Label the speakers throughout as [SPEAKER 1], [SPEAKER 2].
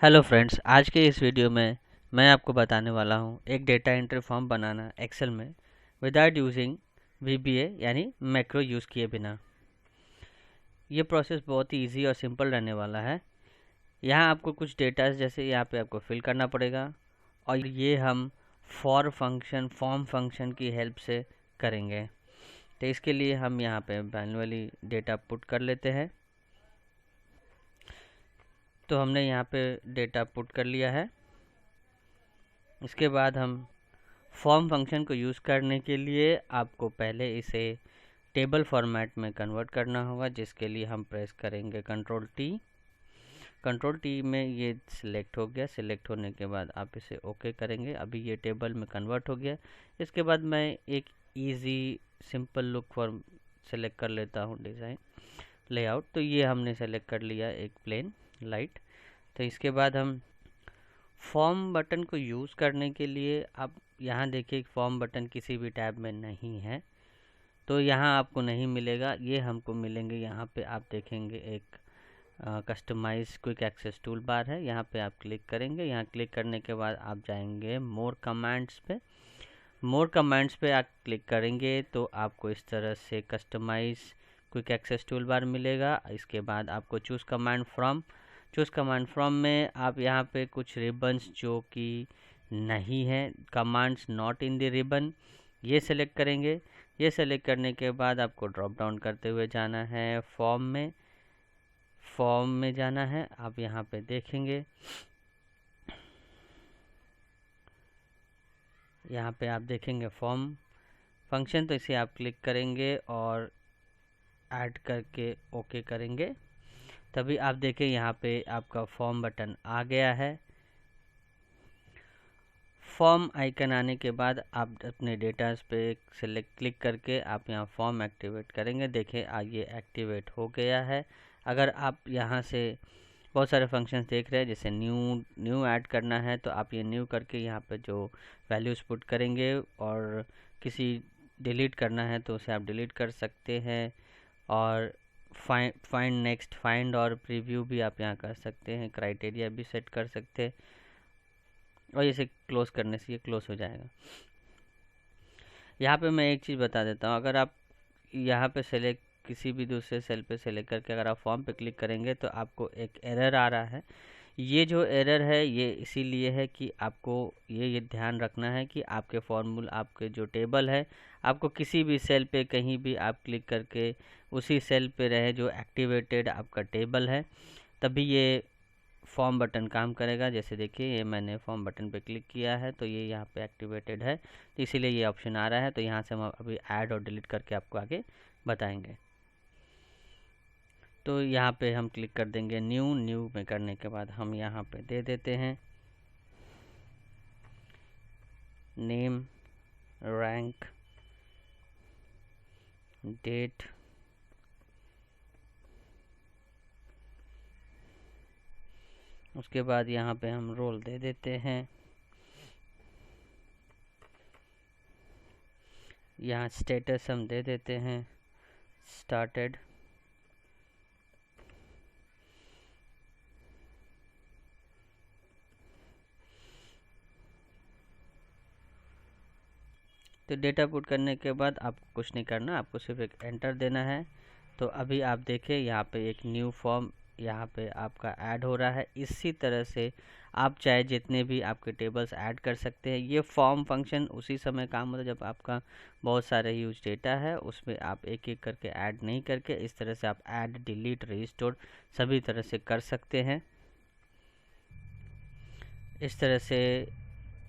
[SPEAKER 1] Hello friends, आज के इस वीडियो में मैं आपको बताने वाला हूँ एक डेटा एंट्री फॉर्म बनाना एक्सेल में विदाउट यूजिंग VBA यानी मैक्रो यूज़ किए बिना। ये प्रोसेस बहुत ही इजी और सिंपल रहने वाला है। यहाँ आपको कुछ डेटा जैसे यहाँ पे आपको फिल करना पड़ेगा और ये हम फॉर्म फंक्शन की हेल्प से करेंगे। तो इसके लिए हम यहाँ पे मैन्युअली डेटा पुट कर लेते हैं। तो हमने यहाँ पे डेटा पुट कर लिया है। इसके बाद हम फॉर्म फंक्शन को यूज़ करने के लिए आपको पहले इसे टेबल फॉर्मेट में कन्वर्ट करना होगा, जिसके लिए हम प्रेस करेंगे कंट्रोल टी में ये सिलेक्ट हो गया। सिलेक्ट होने के बाद आप इसे ओके करेंगे। अभी ये टेबल में कन्वर्ट हो गया। इसके बाद मैं एक easy simple look form select कर लेता हूँ, डिज़ाइन लेआउट। तो ये हमने सेलेक्ट कर लिया एक प्लेन लाइट। तो इसके बाद हम फॉर्म बटन को यूज़ करने के लिए आप यहाँ देखिए फॉर्म बटन किसी भी टैब में नहीं है, तो यहाँ आपको नहीं मिलेगा। ये हमको मिलेंगे यहाँ पे। आप देखेंगे एक customise quick access toolbar है, यहाँ पे आप क्लिक करेंगे। यहाँ क्लिक करने के बाद आप जाएंगे मोर कमांड्स पे। मोर कमांड्स पे आप क्लिक करेंगे तो आपको इस तरह से customise quick access toolbar मिलेगा। इसके बाद आपको चूज़ कमांड फ्रॉम में आप यहाँ पे कुछ रिबन्स जो कि नहीं है, commands not in the ribbon, ये सेलेक्ट करेंगे। ये सेलेक्ट करने के बाद आपको ड्रॉप डाउन करते हुए जाना है फॉर्म में जाना है। आप यहाँ पे देखेंगे, यहाँ पे आप देखेंगे फॉर्म फंक्शन, तो इसे आप क्लिक करेंगे और ऐड करके ओके करेंगे। तभी आप देखें यहाँ पे आपका फॉर्म बटन आ गया है। फॉर्म आइकन आने के बाद आप अपने डेटा पे सेलेक्ट क्लिक करके आप यहाँ फॉर्म एक्टिवेट करेंगे। देखें ये एक्टिवेट हो गया है। अगर आप यहाँ से बहुत सारे फंक्शंस देख रहे हैं, जैसे न्यू ऐड करना है तो आप ये न्यू करके यहाँ पे जो वैल्यूज़ पुट करेंगे, और किसी डिलीट करना है तो उसे आप डिलीट कर सकते हैं। और फाइंड नेक्स्ट, फाइंड और प्रीव्यू भी आप यहाँ कर सकते हैं। क्राइटेरिया भी सेट कर सकते हैं और इसे क्लोज करने से ये क्लोज हो जाएगा। यहाँ पे मैं एक चीज़ बता देता हूँ, अगर आप यहाँ पे सेलेक्ट किसी भी दूसरे सेल पे सेलेक्ट करके अगर आप फॉर्म पे क्लिक करेंगे तो आपको एक एरर आ रहा है। ये जो एरर है ये इसीलिए है कि आपको ये ध्यान रखना है कि आपके फॉर्मूला, आपके जो टेबल है, आपको किसी भी सेल पे कहीं भी आप क्लिक करके उसी सेल पे रहे जो एक्टिवेटेड आपका टेबल है, तभी ये फॉर्म बटन काम करेगा। जैसे देखिए ये मैंने फॉर्म बटन पे क्लिक किया है तो ये यहाँ पे एक्टिवेटेड है, तो इसीलिए ये ऑप्शन आ रहा है। तो यहाँ से हम अभी ऐड और डिलीट करके आपको आगे बताएंगे। तो यहाँ पे हम क्लिक कर देंगे न्यू में करने के बाद हम यहाँ पे दे देते हैं नेम, रैंक, डेट, उसके बाद यहाँ पे हम रोल दे देते हैं। यहाँ स्टेटस हम दे देते हैं स्टार्टेड। तो डेटा पुट करने के बाद आपको कुछ नहीं करना, आपको सिर्फ एक एंटर देना है। तो अभी आप देखें यहाँ पे एक न्यू फॉर्म यहाँ पे आपका ऐड हो रहा है। इसी तरह से आप चाहे जितने भी आपके टेबल्स ऐड कर सकते हैं। ये फॉर्म फंक्शन उसी समय काम होता है जब आपका बहुत सारे यूज डेटा है, उसमें आप एक एक करके ऐड नहीं करके इस तरह से आप ऐड, डिलीट, रिस्टोर सभी तरह से कर सकते हैं। इस तरह से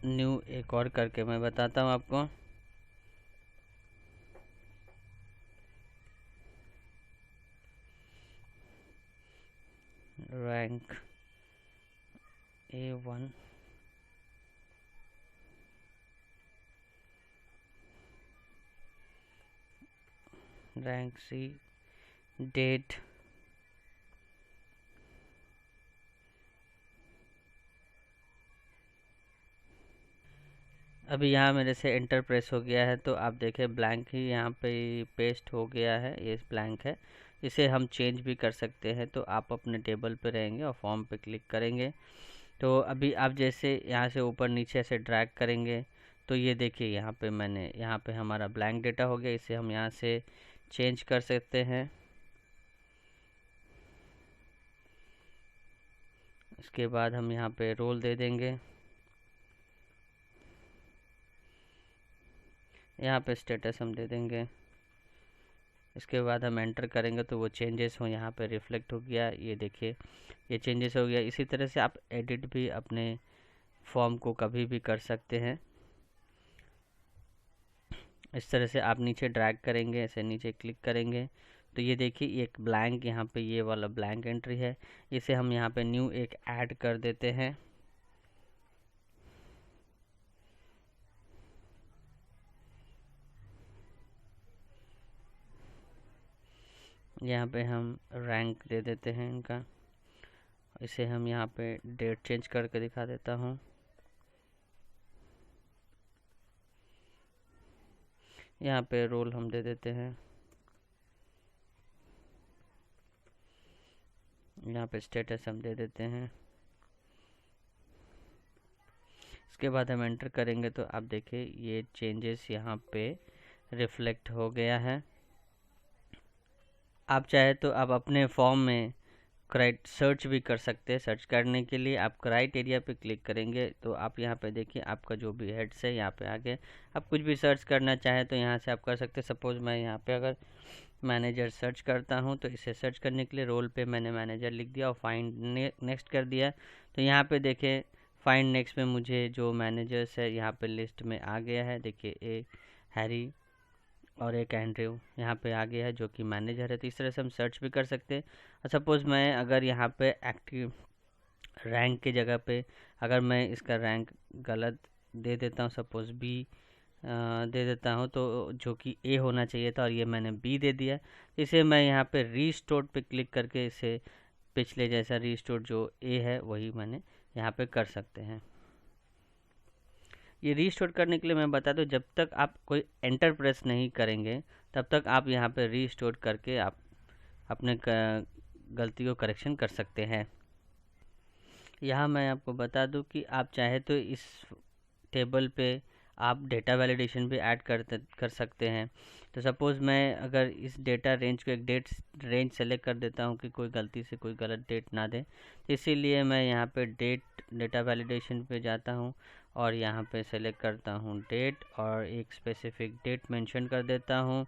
[SPEAKER 1] न्यू एक और करके मैं बताता हूँ आपको। Rank A1, rank C, date, अभी यहाँ मेरे से एंटर प्रेस हो गया है तो आप देखें ब्लैंक ही यहाँ पे पेस्ट हो गया है। ये ब्लैंक है, इसे हम चेंज भी कर सकते हैं। तो आप अपने टेबल पे रहेंगे और फॉर्म पे क्लिक करेंगे तो अभी आप जैसे यहाँ से ऊपर नीचे ऐसे ड्रैग करेंगे तो ये देखिए यहाँ पे हमारा ब्लैंक डेटा हो गया। इसे हम यहाँ से चेंज कर सकते हैं। इसके बाद हम यहाँ पे रोल दे देंगे, यहाँ पे स्टेटस हम दे देंगे। इसके बाद हम एंटर करेंगे तो वो चेंजेस हो यहाँ पे रिफ्लेक्ट हो गया। ये देखिए ये चेंजेस हो गया। इसी तरह से आप एडिट भी अपने फॉर्म को कभी भी कर सकते हैं। इस तरह से आप नीचे ड्रैग करेंगे, ऐसे नीचे क्लिक करेंगे तो ये देखिए एक ब्लैंक यहाँ पे ये वाला ब्लैंक एंट्री है। इसे हम यहाँ पे न्यू एक ऐड कर देते हैं। यहाँ पे हम रैंक दे देते हैं इनका। इसे हम यहाँ पे डेट चेंज करके दिखा देता हूँ। यहाँ पे रोल हम दे देते हैं। यहाँ पे स्टेटस हम दे देते हैं। इसके बाद हम एंटर करेंगे तो आप देखिए ये चेंजेस यहाँ पे रिफ्लेक्ट हो गया है। आप चाहे तो आप अपने फॉर्म में सर्च भी कर सकते हैं। सर्च करने के लिए आप क्राइटेरिया पे क्लिक करेंगे तो आप यहाँ पे देखिए आपका जो भी हेड्स है यहाँ पे आगे आप कुछ भी सर्च करना चाहें तो यहाँ से आप कर सकते हैं। सपोज़ मैं यहाँ पे अगर मैनेजर सर्च करता हूँ तो इसे सर्च करने के लिए रोल पे मैंने मैनेजर लिख दिया और फाइंड नेक्स्ट कर दिया। तो यहाँ पे देखिए फाइंड नेक्स्ट में मुझे जो मैनेजर्स है यहाँ पे लिस्ट में आ गया है। देखिए एक हैरी और एक एंड्रयू यहाँ पे आ गया है जो कि मैनेजर है। तो इस तरह से हम सर्च भी कर सकते हैं। और सपोज़ मैं अगर यहाँ पे एक्टिव रैंक की जगह पे अगर मैं इसका रैंक गलत दे देता हूँ, सपोज़ बी दे देता हूँ तो जो कि ए होना चाहिए था और ये मैंने बी दे दिया। इसे मैं यहाँ पे रीस्टोर पे क्लिक करके इसे पिछले जैसा रीस्टोर जो ए है वही मैंने यहाँ पे कर सकते हैं। ये रीस्टोर करने के लिए मैं बता दूं, जब तक आप कोई एंटर प्रेस नहीं करेंगे तब तक आप यहाँ पे रीस्टोर करके आप अपने गलती को करेक्शन कर सकते हैं। यहाँ मैं आपको बता दूं कि आप चाहे तो इस टेबल पे आप डेटा वैलिडेशन भी ऐड कर सकते हैं। तो सपोज़ मैं अगर इस डेटा रेंज को एक डेट रेंज सेलेक्ट कर देता हूँ कि कोई गलती से कोई गलत डेट ना दे, तो इसीलिए मैं यहाँ पे डेटा वैलिडेशन पे जाता हूँ और यहाँ पे सेलेक्ट करता हूँ डेट और एक स्पेसिफिक डेट मेंशन कर देता हूँ।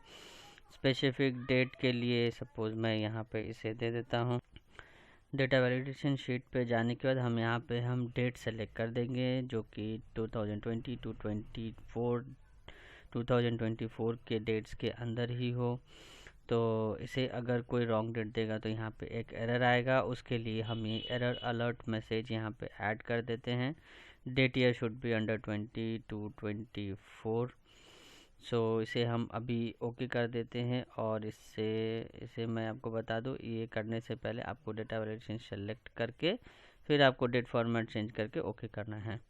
[SPEAKER 1] स्पेसिफिक डेट के लिए सपोज़ मैं यहाँ पे इसे दे देता हूँ। डेटा वैलिडेशन शीट पे जाने के बाद हम यहाँ पे हम डेट सेलेक्ट कर देंगे जो कि 2020 टू 2024 के डेट्स के अंदर ही हो। तो इसे अगर कोई रॉन्ग डेट देगा तो यहाँ पे एक एरर आएगा। उसके लिए हम ये एरर अलर्ट मैसेज यहाँ पे ऐड कर देते हैं। Date year should be under 20 to 24। So इसे हम अभी ओके कर देते हैं। और इसे मैं आपको बता दूं, ये करने से पहले आपको डेटा वैलिडेशन सेलेक्ट करके फिर आपको डेट फॉर्मेट चेंज करके ओके करना है।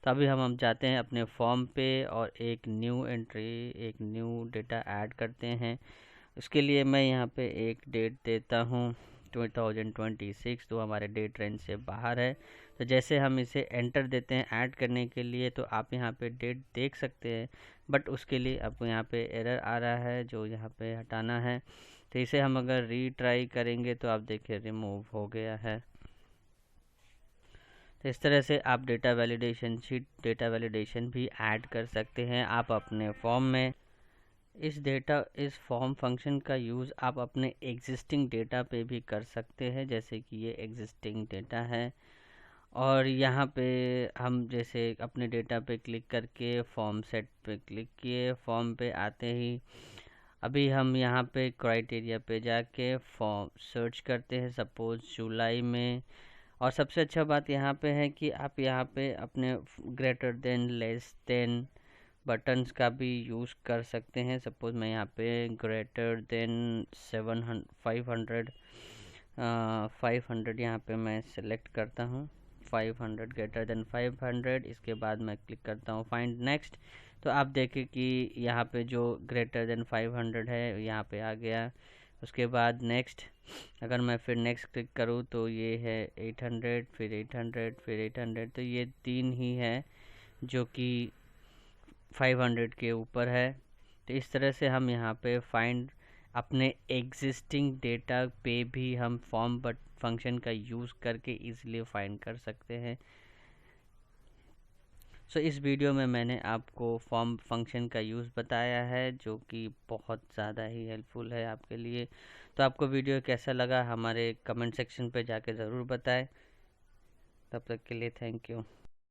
[SPEAKER 1] तो अभी हम जाते हैं अपने फॉर्म पे और एक न्यू एंट्री एक न्यू डेटा ऐड करते हैं। उसके लिए मैं यहाँ पे एक डेट देता हूँ 2026, तो हमारे डेट रेंज से बाहर है। तो जैसे हम इसे एंटर देते हैं ऐड करने के लिए तो आप यहाँ पे डेट देख सकते हैं, बट उसके लिए आपको यहाँ पे एरर आ रहा है जो यहाँ पे हटाना है। तो इसे हम अगर रीट्राई करेंगे तो आप देखिए रिमूव हो गया है। तो इस तरह से आप डेटा वैलिडेशन भी ऐड कर सकते हैं आप अपने फॉर्म में। इस फॉर्म फंक्शन का यूज़ आप अपने एग्जिस्टिंग डेटा पे भी कर सकते हैं, जैसे कि ये एग्जिस्टिंग डेटा है और यहाँ पे हम जैसे अपने डेटा पे क्लिक करके फॉर्म सेट पे क्लिक किए, फॉर्म पे आते ही अभी हम यहाँ पे क्राइटेरिया पे जाके फॉर्म सर्च करते हैं सपोज़ जुलाई में। और सबसे अच्छा बात यहाँ पे है कि आप यहाँ पे अपने greater than less than buttons का भी यूज़ कर सकते हैं। सपोज़ मैं यहाँ पे ग्रेटर देन 500 यहाँ पे मैं सेलेक्ट करता हूँ 500 ग्रेटर देन 500। इसके बाद मैं क्लिक करता हूँ फाइंड नेक्स्ट। तो आप देखें कि यहाँ पे जो ग्रेटर देन 500 है यहाँ पे आ गया, उसके बाद नेक्स्ट, अगर मैं फिर नेक्स्ट क्लिक करूँ तो ये है 800, फिर 800, फिर 800, तो ये 3 ही है जो कि 500 के ऊपर है। तो इस तरह से हम यहाँ पे फाइंड अपने एग्जिस्टिंग डेटा पे भी हम फॉर्म बट फंक्शन का यूज़ करके इजीली फाइंड कर सकते हैं। सो इस वीडियो में मैंने आपको फॉर्म फंक्शन का यूज़ बताया है जो कि बहुत ज़्यादा ही हेल्पफुल है आपके लिए। तो आपको वीडियो कैसा लगा हमारे कमेंट सेक्शन पे जाके ज़रूर बताएं। तब तक के लिए थैंक यू।